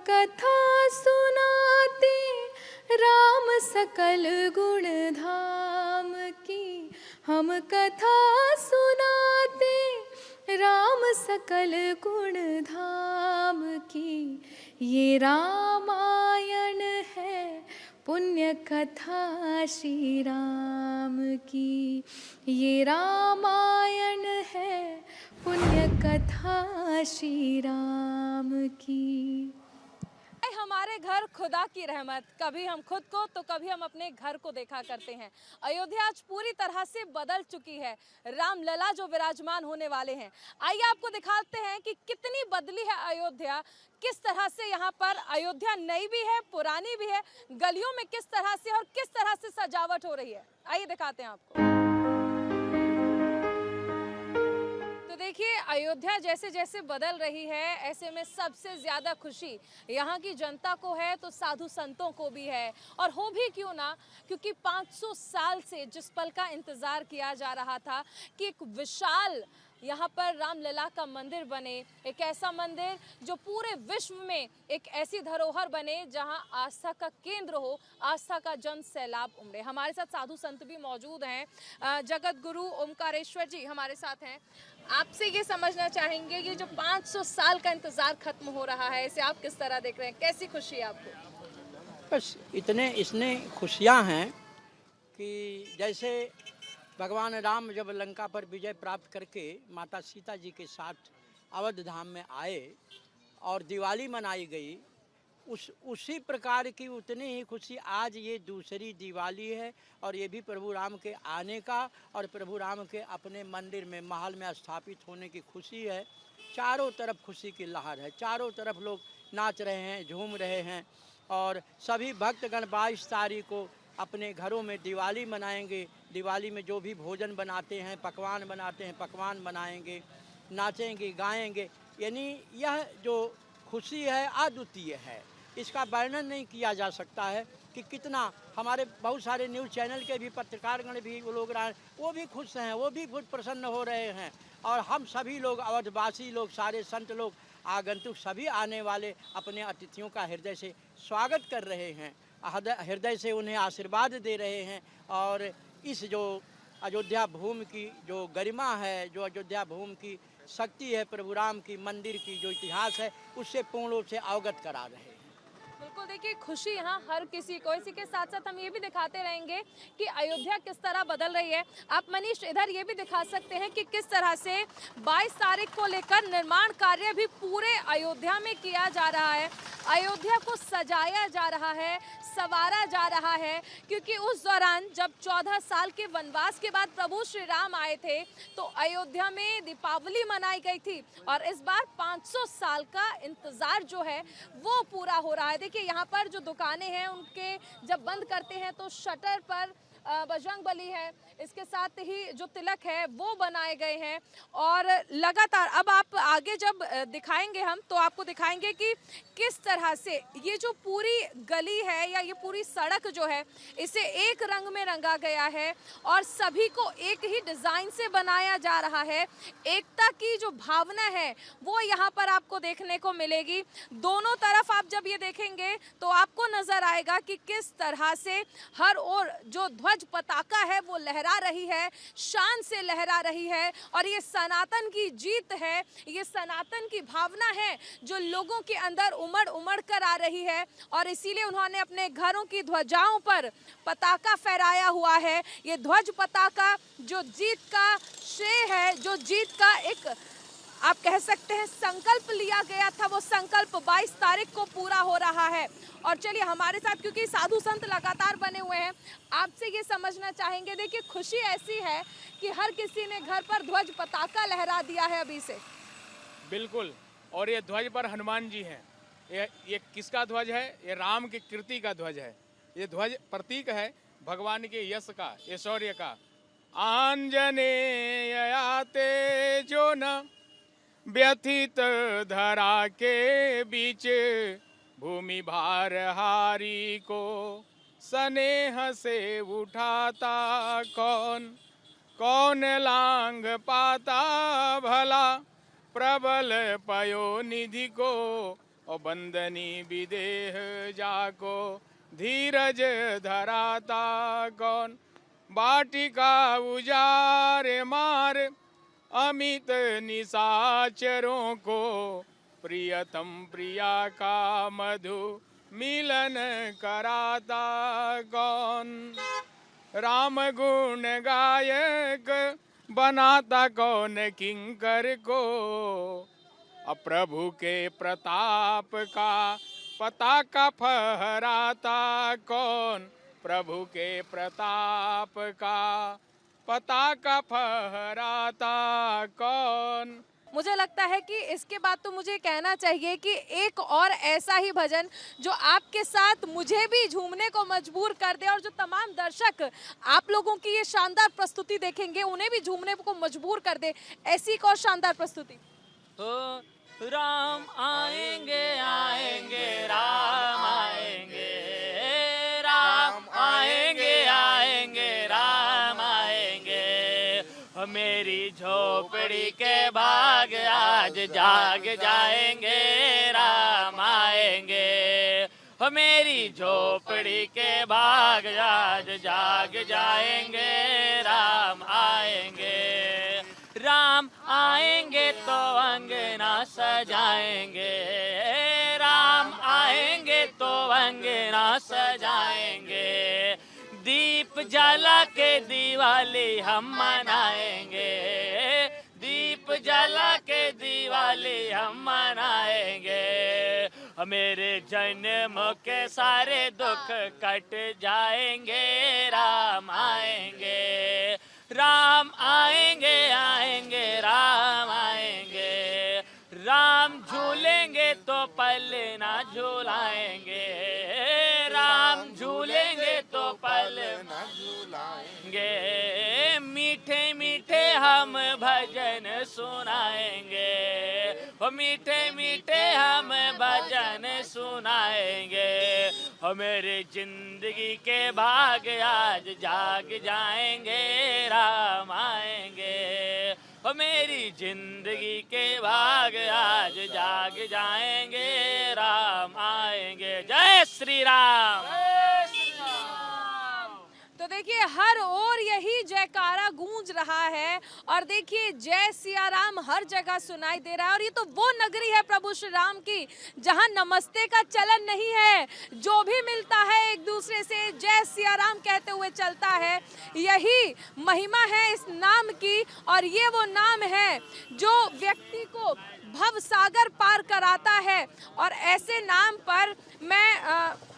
कथा सुनाते राम सकल गुण धाम की। हम कथा सुनाते राम सकल गुण धाम की। ये रामायण है पुण्य कथा श्री राम की। ये रामायण है पुण्य कथा श्री राम की। हमारे घर खुदा की रहमत, कभी हम खुद को तो कभी हम अपने घर को देखा करते हैं। अयोध्या आज पूरी तरह से बदल चुकी है। रामलला जो विराजमान होने वाले हैं, आइए आपको दिखाते हैं कि कितनी बदली है अयोध्या। किस तरह से यहाँ पर अयोध्या नई भी है, पुरानी भी है। गलियों में किस तरह से और किस तरह से सजावट हो रही है, आइए दिखाते हैं आपको। तो देखिए, अयोध्या जैसे जैसे बदल रही है, ऐसे में सबसे ज़्यादा खुशी यहाँ की जनता को है, तो साधु संतों को भी है। और हो भी क्यों ना, क्योंकि 500 साल से जिस पल का इंतज़ार किया जा रहा था कि एक विशाल यहाँ पर रामलला का मंदिर बने, एक ऐसा मंदिर जो पूरे विश्व में एक ऐसी धरोहर बने जहाँ आस्था का केंद्र हो, आस्था का जन सैलाब उमड़े। हमारे साथ साधु संत भी मौजूद हैं। जगत गुरु ओमकारेश्वर जी हमारे साथ हैं। आपसे ये समझना चाहेंगे कि जो 500 साल का इंतजार खत्म हो रहा है, इसे आप किस तरह देख रहे हैं, कैसी खुशी है आपको? बस इसने खुशियाँ हैं कि जैसे भगवान राम जब लंका पर विजय प्राप्त करके माता सीता जी के साथ अवध धाम में आए और दिवाली मनाई गई, उसी प्रकार की उतनी ही खुशी आज ये दूसरी दिवाली है। और ये भी प्रभु राम के आने का और प्रभु राम के अपने मंदिर में महल में स्थापित होने की खुशी है। चारों तरफ खुशी की लहर है, चारों तरफ लोग नाच रहे हैं, झूम रहे हैं। और सभी भक्तगण 22 तारीख को अपने घरों में दिवाली मनाएंगे। दिवाली में जो भी भोजन बनाते हैं, पकवान बनाते हैं, पकवान बनाएंगे, नाचेंगे, गाएंगे। यानी यह जो खुशी है अद्वितीय है, इसका वर्णन नहीं किया जा सकता है कि कितना। हमारे बहुत सारे न्यूज़ चैनल के भी पत्रकारगण भी वो लोग रहे, वो भी खुश हैं, वो भी बहुत प्रसन्न हो रहे हैं। और हम सभी लोग, अवधवासी लोग, सारे संत लोग, आगंतुक सभी आने वाले अपने अतिथियों का हृदय से स्वागत कर रहे हैं, हृदय से उन्हें आशीर्वाद दे रहे हैं। और इस जो अयोध्या भूमि की जो गरिमा है, जो अयोध्या भूमि की शक्ति है, प्रभु राम की मंदिर की जो इतिहास है, उससे पूर्ण रूप से अवगत करा रहे हैं। बिल्कुल, देखिए खुशी यहाँ हर किसी को। इसी के साथ साथ हम ये भी दिखाते रहेंगे कि अयोध्या किस तरह बदल रही है। आप मनीष इधर ये भी दिखा सकते हैं कि किस तरह से 22 तारीख को लेकर निर्माण कार्य भी पूरे अयोध्या में किया जा रहा है। अयोध्या को सजाया जा रहा है, संवारा जा रहा है, क्योंकि उस दौरान जब 14 साल के वनवास के बाद प्रभु श्री राम आए थे तो अयोध्या में दीपावली मनाई गई थी। और इस बार 500 साल का इंतजार जो है वो पूरा हो रहा है। देखिए यहाँ पर जो दुकानें हैं उनके जब बंद करते हैं तो शटर पर बजरंगबली है, इसके साथ ही जो तिलक है वो बनाए गए हैं। और लगातार अब आप आगे जब दिखाएंगे हम तो आपको दिखाएंगे कि किस तरह से ये जो पूरी गली है या ये पूरी सड़क जो है इसे एक रंग में रंगा गया है और सभी को एक ही डिज़ाइन से बनाया जा रहा है। एकता की जो भावना है वो यहाँ पर आपको देखने को मिलेगी। दोनों तरफ आप जब ये देखेंगे तो आपको नजर आएगा कि किस तरह से हर ओर जो ध्वज पताका है वो लहरा रही है, शान से लहरा रही है। और ये सनातन की जीत है, ये सनातन की भावना है जो लोगों के अंदर उमड़ उमड़ कर आ रही है। और इसीलिए उन्होंने अपने घरों की ध्वजाओं पर पताका फहराया हुआ है। ये ध्वज पताका जो जीत का श्रेय है, जो जीत का एक आप कह सकते हैं संकल्प लिया गया था, वो संकल्प 22 तारीख को पूरा हो रहा है। और चलिए हमारे साथ, क्योंकि साधु संत लगातार बने हुए हैं, आपसे ये समझना चाहेंगे। देखिए खुशी ऐसी है कि हर किसी ने घर पर ध्वज पताका लहरा दिया है अभी से। बिल्कुल, और ये ध्वज पर हनुमान जी हैं। ये किसका ध्वज है? ये राम की कीर्ति का ध्वज है। ये ध्वज प्रतीक है भगवान के यश का, ऐश्वर्य का। आंजनेय आते जो न व्यथित धरा के बीच, भूमि भार हारी को स्नेह से उठाता कौन। कौन लांग पाता भला प्रबल पयोनिधि को, और बंदनी विदेह जाको धीरज धराता कौन। बाटिका उजारे मार अमित निशाचरों को, प्रियतम प्रिया का मधु मिलन कराता कौन। राम गुण गायक बनाता कौन किंकर को, अब प्रभु के प्रताप का पताका फहराता कौन। प्रभु के प्रताप का पताका फहराता कौन। मुझे लगता है कि इसके बाद तो मुझे कहना चाहिए कि एक और ऐसा ही भजन जो आपके साथ मुझे भी झूमने को मजबूर कर दे, और जो तमाम दर्शक आप लोगों की ये शानदार प्रस्तुति देखेंगे उन्हें भी झूमने को मजबूर कर दे, ऐसी एक और शानदार प्रस्तुति। राम आएंगे आएंगे राम आएंगे, राम आएंगे आएंगे राम आएंगे। मेरी झोपड़ी के भाग आज जाग जाएंगे राम आएंगे। मेरी झोपड़ी के भाग आज जाग जाएंगे राम आएंगे। राम आएंगे तो अंगना सजाएंगे, राम आएंगे तो अंगना सजाएंगे। दीप जला के दिवाली हम मनाएंगे, दीप जला के दिवाली हम मनाएंगे। मेरे जन्म के सारे दुख कट जाएंगे राम आएंगे। राम आएंगे आएंगे राम आएंगे। राम झूलेंगे तो पल ना झूलाएंगे, राम झूलेंगे तो पल ना झूलाएंगे। मीठे मीठे हम भजन सुनाएंगे, ओ मीठे मीठे हम भजन सुनाएंगे। ओ मेरी जिंदगी के भाग आज जाग जाएंगे राम आएंगे। ओ मेरी जिंदगी के भाग आज जाग जाएंगे राम आएंगे। जय श्री राम। तो देखिए हर ओर यही जयकारा गूंज रहा है, और देखिए जय सिया राम हर जगह सुनाई दे रहा है। और ये तो वो नगरी है प्रभु श्री राम की जहां नमस्ते का चलन नहीं है, जो भी मिलता है एक दूसरे से जय सिया राम कहते हुए चलता है। यही महिमा है इस नाम की, और ये वो नाम है जो व्यक्ति को भव सागर पार कराता है। और ऐसे नाम पर मैं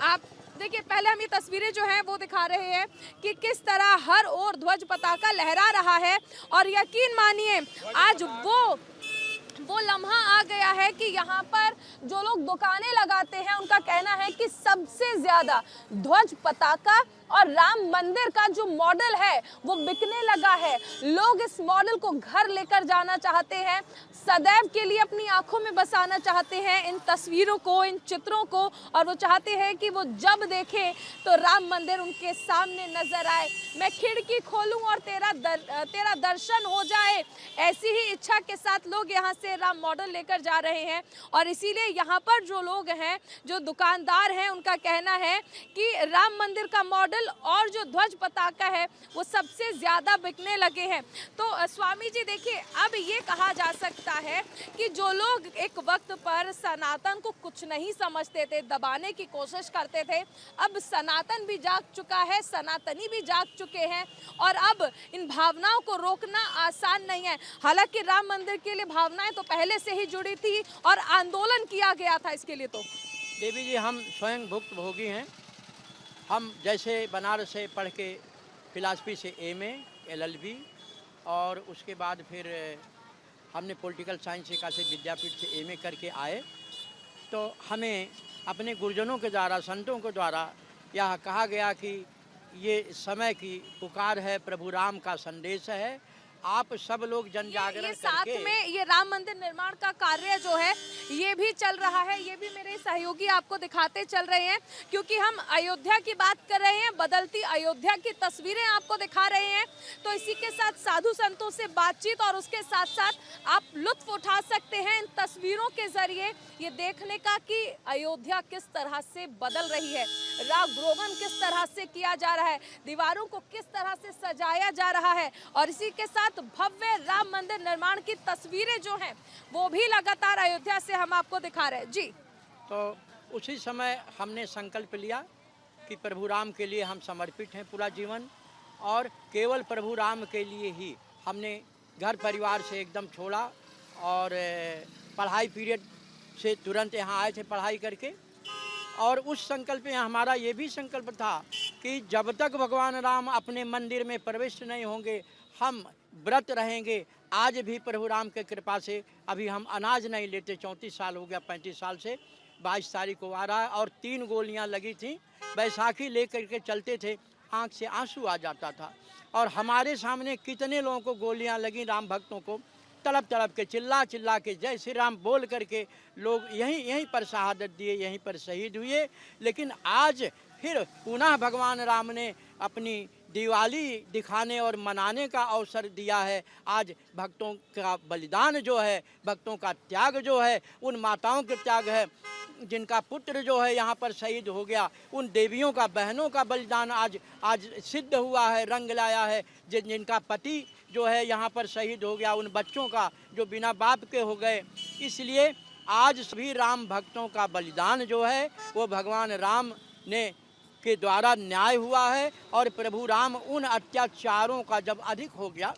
आप देखिए, पहले हम ये तस्वीरें जो हैं वो दिखा रहे हैं कि किस तरह हर ओर ध्वज पताका लहरा रहा है। और यकीन मानिए आज वो लम्हा आ गया है कि यहाँ पर जो लोग दुकानें लगाते हैं उनका कहना है कि सबसे ज़्यादा ध्वज पताका और राम मंदिर का जो मॉडल है वो बिकने लगा है। लोग इस मॉडल को घर लेकर जाना चाहते हैं, सदैव के लिए अपनी आंखों में बसाना चाहते हैं इन तस्वीरों को, इन चित्रों को, और वो चाहते हैं कि वो जब देखें तो राम मंदिर उनके सामने नजर आए। मैं खिड़की खोलूं और तेरा दर्शन हो जाए, ऐसी ही इच्छा के साथ लोग यहाँ से राम मॉडल लेकर जा रहे हैं। और इसीलिए यहाँ पर जो लोग हैं, जो दुकानदार हैं, उनका कहना है कि राम मंदिर का मॉडल और जो ध्वज पताका है वो सबसे ज़्यादा बिकने लगे हैं। तो स्वामी जी देखिए, अब ये कहा जा सकता है कि जो लोग एक वक्त पर सनातन को कुछ नहीं समझते थे, दबाने की कोशिश करते थे, अब सनातन भी जाग चुका है, सनातनी भी जाग चुके हैं। और अब इन भावनाओं को रोकना आसान नहीं है। हालांकि राम मंदिर के लिए भावनाएं तो पहले से ही जुड़ी थी और आंदोलन किया गया था इसके लिए। तो देवी जी, हम स्वयं भुक्तभोगी हैं। हम जैसे बनारस से पढ़ के फिलासफी से एमए, एलएलबी, और उसके बाद फिर हमने पॉलिटिकल साइंस से काशी विद्यापीठ से एमए करके आए, तो हमें अपने गुरुजनों के द्वारा, संतों के द्वारा यह कहा गया कि ये समय की पुकार है, प्रभु राम का संदेश है, आप सब लोग जन जागरण ये साथ करके में ये राम मंदिर निर्माण का कार्य जो है ये भी चल रहा है। ये भी मेरे सहयोगी आपको दिखाते चल रहे हैं, क्योंकि हम अयोध्या की बात कर रहे हैं, बदलती अयोध्या की तस्वीरें आपको दिखा रहे हैं। तो इसी के साथ साधु संतों से बातचीत और उसके साथ साथ आप लुत्फ उठा सकते हैं इन तस्वीरों के जरिए ये देखने का कि अयोध्या किस तरह से बदल रही है, राग रोगन किस तरह से किया जा रहा है, दीवारों को किस तरह से सजाया जा रहा है, और इसी के साथ भव्य राम मंदिर निर्माण की तस्वीरें जो हैं वो भी लगातार अयोध्या से हम आपको दिखा रहे हैं। जी, तो उसी समय हमने संकल्प लिया कि प्रभु राम के लिए हम समर्पित हैं पूरा जीवन, और केवल प्रभु राम के लिए ही हमने घर परिवार से एकदम छोड़ा, और पढ़ाई पीरियड से तुरंत यहाँ आए थे पढ़ाई करके। और उस संकल्प में हमारा ये भी संकल्प था कि जब तक भगवान राम अपने मंदिर में प्रविष्ट नहीं होंगे हम व्रत रहेंगे। आज भी प्रभु राम के कृपा से अभी हम अनाज नहीं लेते, 34 साल हो गया, 35 साल से। 22 तारीख को आ रहा है और 3 गोलियां लगी थी, बैसाखी लेकर के चलते थे, आंख से आंसू आ जाता था। और हमारे सामने कितने लोगों को गोलियां लगी, राम भक्तों को, तड़प तड़प के चिल्ला चिल्ला के जय श्री राम बोल करके लोग यहीं पर शहादत दिए, यहीं पर शहीद हुए। लेकिन आज फिर पुनः भगवान राम ने अपनी दिवाली दिखाने और मनाने का अवसर दिया है। आज भक्तों का बलिदान जो है, भक्तों का त्याग जो है, उन माताओं के त्याग है जिनका पुत्र जो है यहाँ पर शहीद हो गया, उन देवियों का, बहनों का बलिदान आज सिद्ध हुआ है, रंग लाया है। जिनका पति जो है यहाँ पर शहीद हो गया, उन बच्चों का जो बिना बाप के हो गए। इसलिए आज सभी राम भक्तों का बलिदान जो है वो भगवान राम ने के द्वारा न्याय हुआ है। और प्रभु राम उन अत्याचारों का जब अधिक हो गया,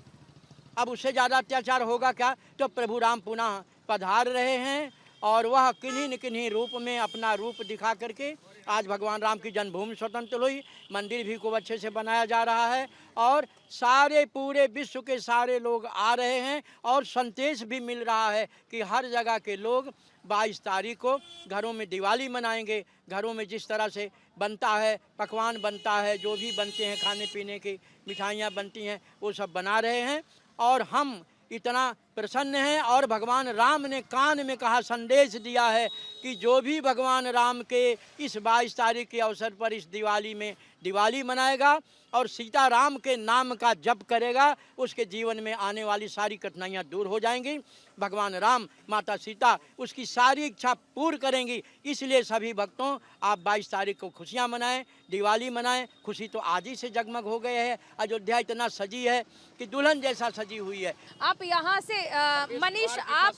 अब उससे ज़्यादा अत्याचार होगा क्या, तो प्रभु राम पुनः पधार रहे हैं, और वह किन्हीं न किन्हीं रूप में अपना रूप दिखा करके आज भगवान राम की जन्मभूमि स्वतंत्र हुई, मंदिर भी खूब अच्छे से बनाया जा रहा है, और सारे पूरे विश्व के सारे लोग आ रहे हैं। और संदेश भी मिल रहा है कि हर जगह के लोग 22 तारीख को घरों में दिवाली मनाएंगे। घरों में जिस तरह से बनता है, पकवान बनता है, जो भी बनते हैं खाने पीने की मिठाइयाँ बनती हैं, वो सब बना रहे हैं। और हम इतना प्रसन्न हैं, और भगवान राम ने कान में कहा, संदेश दिया है कि जो भी भगवान राम के इस 22 तारीख के अवसर पर इस दिवाली में दिवाली मनाएगा और सीता राम के नाम का जप करेगा, उसके जीवन में आने वाली सारी कठिनाइयाँ दूर हो जाएंगी। भगवान राम, माता सीता उसकी सारी इच्छा पूर्ण करेंगी। इसलिए सभी भक्तों, आप 22 तारीख को खुशियाँ मनाएं, दिवाली मनाएं। खुशी तो आज ही से जगमग हो गए हैं, अयोध्या इतना सजी है कि दुल्हन जैसा सजी हुई है। आप यहाँ से मनीष आप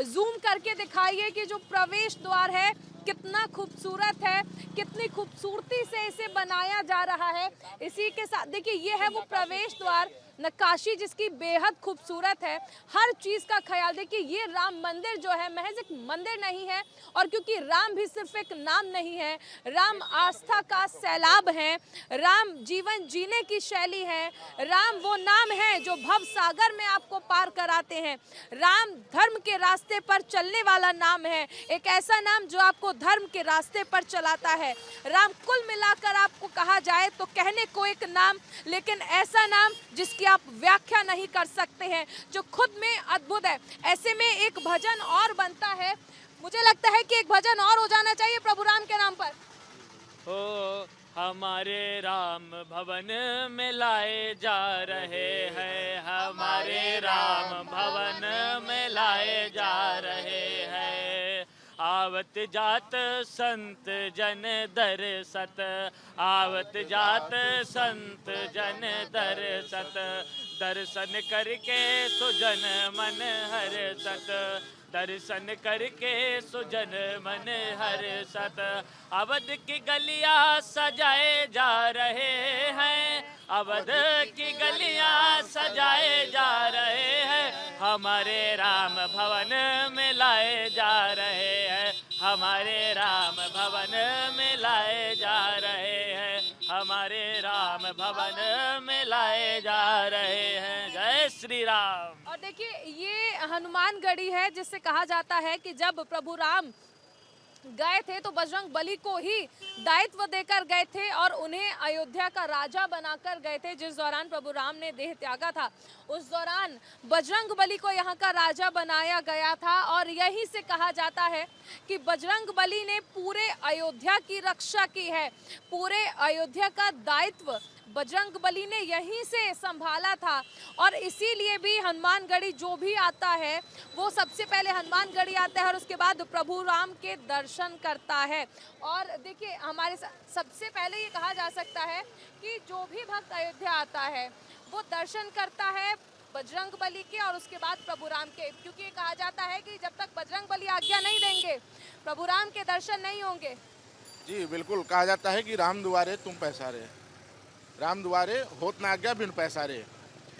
जूम करके दिखाइए कि जो प्रवेश द्वार है कितना खूबसूरत है, कितनी खूबसूरती से इसे बनाया जा रहा है। इसी के साथ देखिए ये है वो प्रवेश द्वार, नक्काशी जिसकी बेहद खूबसूरत है, हर चीज़ का ख्याल। देखिए ये राम मंदिर जो है महज एक मंदिर नहीं है, और क्योंकि राम भी सिर्फ एक नाम नहीं है, राम आस्था का सैलाब है, राम जीवन जीने की शैली है, राम वो नाम है जो भव सागर में आपको पार कराते हैं, राम धर्म के रास्ते पर चलने वाला नाम है, एक ऐसा नाम जो आपको धर्म के रास्ते पर चलाता है। राम कुल मिलाकर आपको कहा जाए तो कहने को एक नाम, लेकिन ऐसा नाम जिसकी आप व्याख्या नहीं कर सकते हैं, जो खुद में अद्भुत है। ऐसे में एक भजन और बनता है, मुझे लगता है कि एक भजन और हो जाना चाहिए प्रभु राम के नाम पर। हो हमारे राम भवन में लाए जा रहे हैं, हमारे राम भवन में लाए जा रहे हैं। आवत जात संत जन दरसत, आवत जात संत जन दरसत, दर्शन करके सुजन मन हरसत, दर्शन करके सुजन मन हरसत। अवध की गलियां सजाए जा रहे हैं, अवध की गलियां सजाए जा रहे हैं, हमारे राम भवन में लाए जा रहे हैं, हमारे राम भवन में लाए जा रहे हैं, हमारे राम भवन में लाए जा रहे हैं। जय श्री राम। और देखिए ये हनुमान गढ़ी है जिससे कहा जाता है कि जब प्रभु राम गए थे तो बजरंग बली को ही दायित्व देकर गए थे और उन्हें अयोध्या का राजा बनाकर गए थे। जिस दौरान प्रभु राम ने देह त्यागा था उस दौरान बजरंग बली को यहाँ का राजा बनाया गया था और यहीं से कहा जाता है कि बजरंग बली ने पूरे अयोध्या की रक्षा की है। पूरे अयोध्या का दायित्व बजरंग बली ने यहीं से संभाला था और इसीलिए भी हनुमानगढ़ी जो भी आता है वो सबसे पहले हनुमानगढ़ी आता है और उसके बाद प्रभु राम के दर्शन करता है। और देखिए हमारे सबसे पहले ये कहा जा सकता है कि जो भी भक्त अयोध्या आता है वो दर्शन करता है बजरंग बली के और उसके बाद प्रभु राम के, क्योंकि ये कहा जाता है कि जब तक बजरंग बली आज्ञा नहीं देंगे प्रभु राम के दर्शन नहीं होंगे। जी बिल्कुल, कहा जाता है कि राम दुआरे तुम पैसारे, राम दुआरे होत ना आज्ञा बिन पैसारे।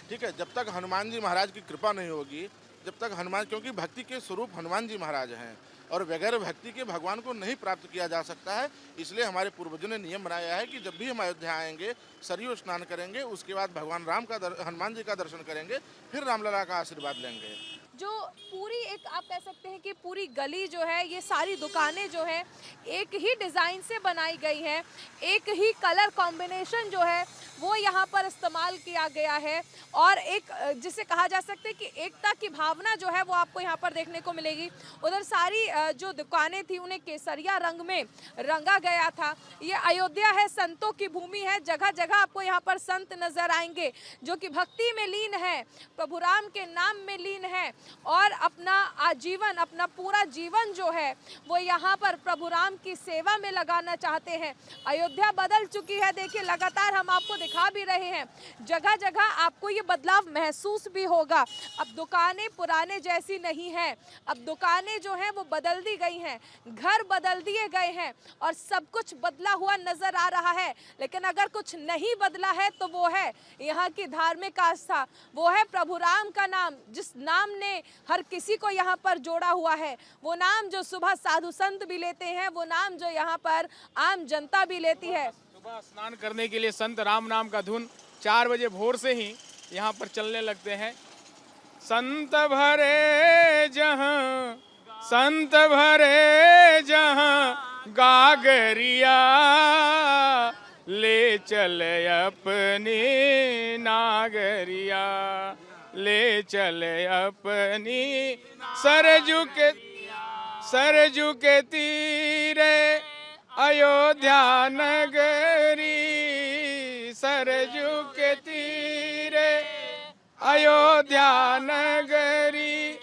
ठीक है, जब तक हनुमान जी महाराज की कृपा नहीं होगी, जब तक हनुमान, क्योंकि भक्ति के स्वरूप हनुमान जी महाराज हैं और बगैर भक्ति के भगवान को नहीं प्राप्त किया जा सकता है। इसलिए हमारे पूर्वजों ने नियम बनाया है कि जब भी हम अयोध्या आएंगे सरयू स्नान करेंगे, उसके बाद भगवान राम का हनुमान जी का दर्शन करेंगे, फिर रामलला का आशीर्वाद लेंगे। जो पूरी एक आप कह सकते हैं कि पूरी गली जो है, ये सारी दुकानें जो है एक ही डिज़ाइन से बनाई गई हैं, एक ही कलर कॉम्बिनेशन जो है वो यहाँ पर इस्तेमाल किया गया है और एक जिसे कहा जा सकता है कि एकता की भावना जो है वो आपको यहाँ पर देखने को मिलेगी। उधर सारी जो दुकानें थी उन्हें केसरिया रंग में रंगा गया था। ये अयोध्या है, संतों की भूमि है, जगह जगह आपको यहाँ पर संत नजर आएंगे जो कि भक्ति में लीन है, प्रभु राम के नाम में लीन है और अपना आजीवन, अपना पूरा जीवन जो है वो यहाँ पर प्रभु राम की सेवा में लगाना चाहते हैं। अयोध्या बदल चुकी है, देखिए लगातार हम आपको दिखा भी रहे हैं, जगह जगह आपको ये बदलाव महसूस भी होगा। अब दुकानें पुराने जैसी नहीं है, अब दुकानें जो हैं वो बदल दी गई हैं, घर बदल दिए गए हैं और सब कुछ बदला हुआ नजर आ रहा है। लेकिन अगर कुछ नहीं बदला है तो वो है यहाँ की धार्मिक आस्था, वो है प्रभु राम का नाम, जिस नाम ने हर किसी को यहाँ पर जोड़ा हुआ है, वो नाम जो सुबह साधु संत भी लेते हैं, वो नाम जो यहाँ पर आम जनता भी लेती है। सुबह स्नान करने के लिए संत राम नाम का धुन 4 बजे भोर से ही यहाँ पर चलने लगते हैं। संत भरे जहाँ, संत भरे जहाँ गागरिया, ले चले अपनी नागरिया, ले चले अपनी सरजू के तीरे अयोध्या नगरी, सरजू के तीरे अयोध्या नगरी।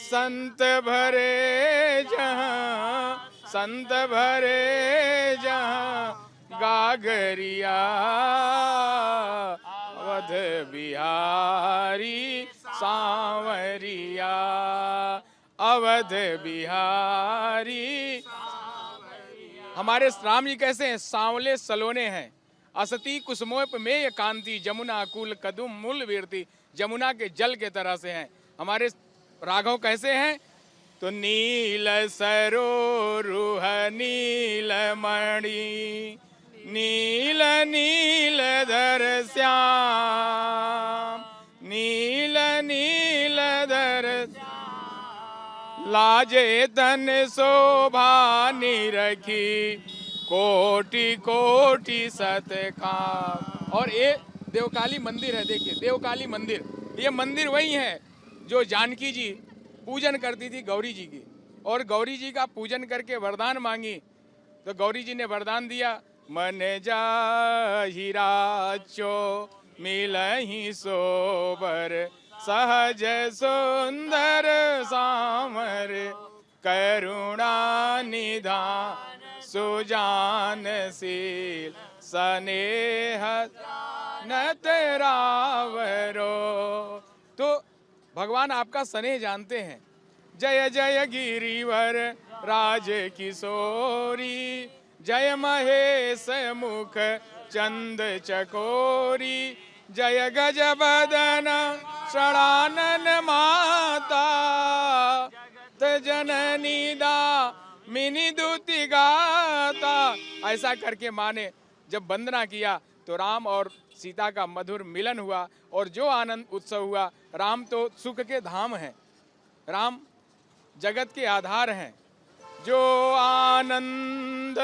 संत भरे जहाँ, संत भरे जहाँ गागरिया, अवध बिहारी सांवरिया, अवध बिहारी। हमारे राम जी कैसे हैं? सांवले सलोने हैं, असती कुसुमोप में कांति, जमुना कुल कदुम मूल वीरती, जमुना के जल के तरह से हैं। हमारे राघव कैसे हैं? तो नील सरोरुह नील मणि, नील नील धर श्याम, नील नील धर लाजे धन शोभा निरखी, कोटि कोटि सतकाम। और ये देवकाली मंदिर है, देखिए देवकाली मंदिर, ये मंदिर वही है जो जानकी जी पूजन करती थी गौरी जी की, और गौरी जी का पूजन करके वरदान मांगी तो गौरी जी ने वरदान दिया, मन जाहि राचो मिलहि सोबर, सहज सुंदर सामर, करुणा निधान सुजानशील, स्नेह नत रावरो। तो भगवान आपका स्नेह जानते हैं। जय जय गिरिवर राज किशोरी, जय महेश मुख चंद चकोरी, जय गज बदन षडानन माता, जननी दा मिनी दूती गाता। ऐसा करके माँ ने जब वंदना किया तो राम और सीता का मधुर मिलन हुआ और जो आनंद उत्सव हुआ। राम तो सुख के धाम हैं, राम जगत के आधार हैं, जो आनंद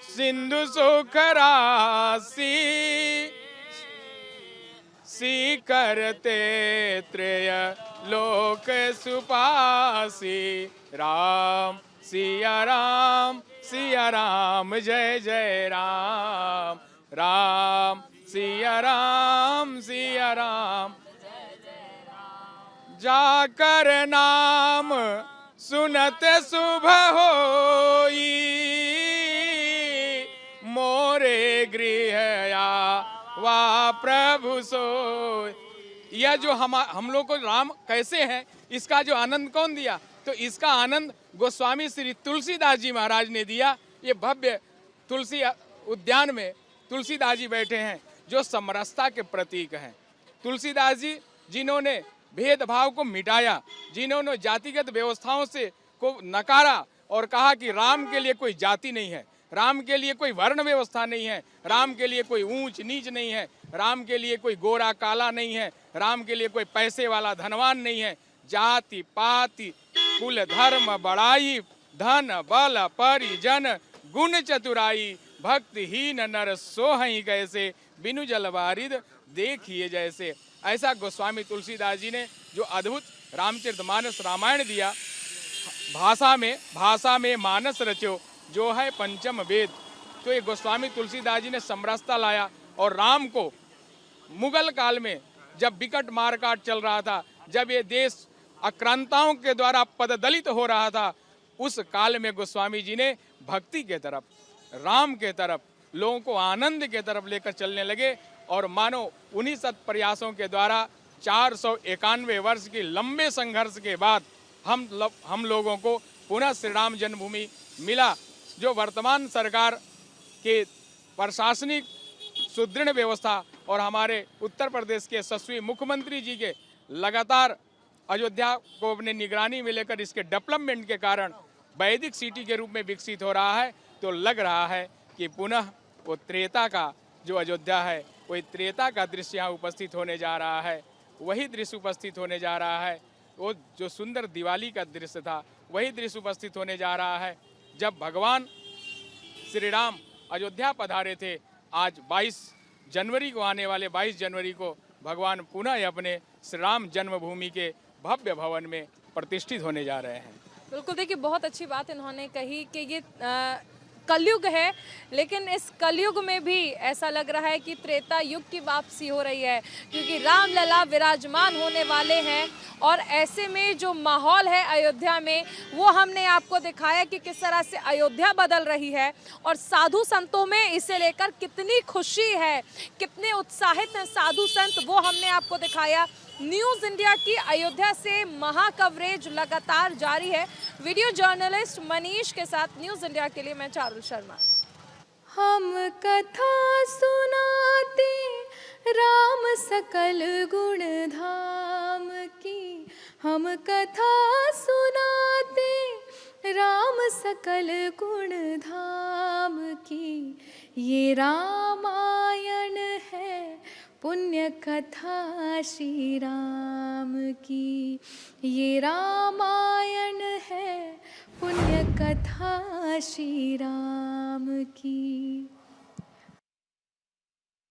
सिंधु सुख राशि सी करते त्रय लोक सुपासी। राम सिया राम जय जय राम। राम सिया राम जाकर नाम सुनत शुभ होई। मोरे गृह वा प्रभु सोई। यह जो हम लोग को राम कैसे हैं, इसका जो आनंद कौन दिया? तो इसका आनंद गोस्वामी श्री तुलसीदास जी महाराज ने दिया। ये भव्य तुलसी उद्यान में तुलसीदास जी बैठे हैं जो समरसता के प्रतीक हैं। तुलसीदास जी जिन्होंने भेदभाव को मिटाया, जिन्होंने जातिगत व्यवस्थाओं से को नकारा और कहा कि राम के लिए कोई जाति नहीं है, राम के लिए कोई वर्ण व्यवस्था नहीं है, राम के लिए कोई ऊंच नीच नहीं है, राम के लिए कोई गोरा काला नहीं है, राम के लिए कोई पैसे वाला धनवान नहीं है। जाति पाति कुल धर्म बड़ाई धन बल परिजन गुण चतुराई भक्तिहीन नर सोहई कैसे बिनु जल वारिद देखिए जैसे। ऐसा गोस्वामी तुलसीदास जी ने जो अद्भुत रामचरितमानस रामायण दिया। भाषा में मानस रचो जो है पंचम वेद। तो ये गोस्वामी तुलसीदास जी ने समरसता लाया और राम को मुगल काल में जब विकट मारकाट चल रहा था, जब ये देश आक्रांताओं के द्वारा पददलित हो रहा था, उस काल में गोस्वामी जी ने भक्ति के तरफ, राम के तरफ, लोगों को आनंद के तरफ लेकर चलने लगे। और मानो उन्हीं सत प्रयासों के द्वारा 491 वर्ष के लंबे संघर्ष के बाद हम लोगों को पुनः श्री राम जन्मभूमि मिला। जो वर्तमान सरकार के प्रशासनिक सुदृढ़ व्यवस्था और हमारे उत्तर प्रदेश के यशस्वी मुख्यमंत्री जी के लगातार अयोध्या को अपने निगरानी में लेकर इसके डेवलपमेंट के कारण वैदिक सिटी के रूप में विकसित हो रहा है। तो लग रहा है कि पुनः वो त्रेता का जो अयोध्या है, वही त्रेता का दृश्य यहाँ उपस्थित होने जा रहा है। वही दृश्य उपस्थित होने जा रहा है। वो जो सुंदर दिवाली का दृश्य था, वही दृश्य उपस्थित होने जा रहा है। जब भगवान श्री राम अयोध्या पधारे थे, आज 22 जनवरी को, आने वाले 22 जनवरी को भगवान पुनः अपने श्री राम जन्मभूमि के भव्य भवन में प्रतिष्ठित होने जा रहे हैं। बिल्कुल, देखिए बहुत अच्छी बात इन्होंने कही कि ये कलयुग है, लेकिन इस कलयुग में भी ऐसा लग रहा है कि त्रेता युग की वापसी हो रही है, क्योंकि राम लला विराजमान होने वाले हैं। और ऐसे में जो माहौल है अयोध्या में, वो हमने आपको दिखाया कि किस तरह से अयोध्या बदल रही है और साधु संतों में इसे लेकर कितनी खुशी है, कितने उत्साहित हैं साधु संत, वो हमने आपको दिखाया। न्यूज़ इंडिया की अयोध्या से महा कवरेज लगातार जारी है। वीडियो जर्नलिस्ट मनीष के साथ न्यूज़ इंडिया के लिए मैं चारुल शर्मा। हम कथा सुनाते राम सकल गुण धाम की, हम कथा सुनाते राम सकल गुण धाम की। ये रामायण है पुण्य कथा श्री राम की, ये रामायण है पुण्य कथा श्री राम की।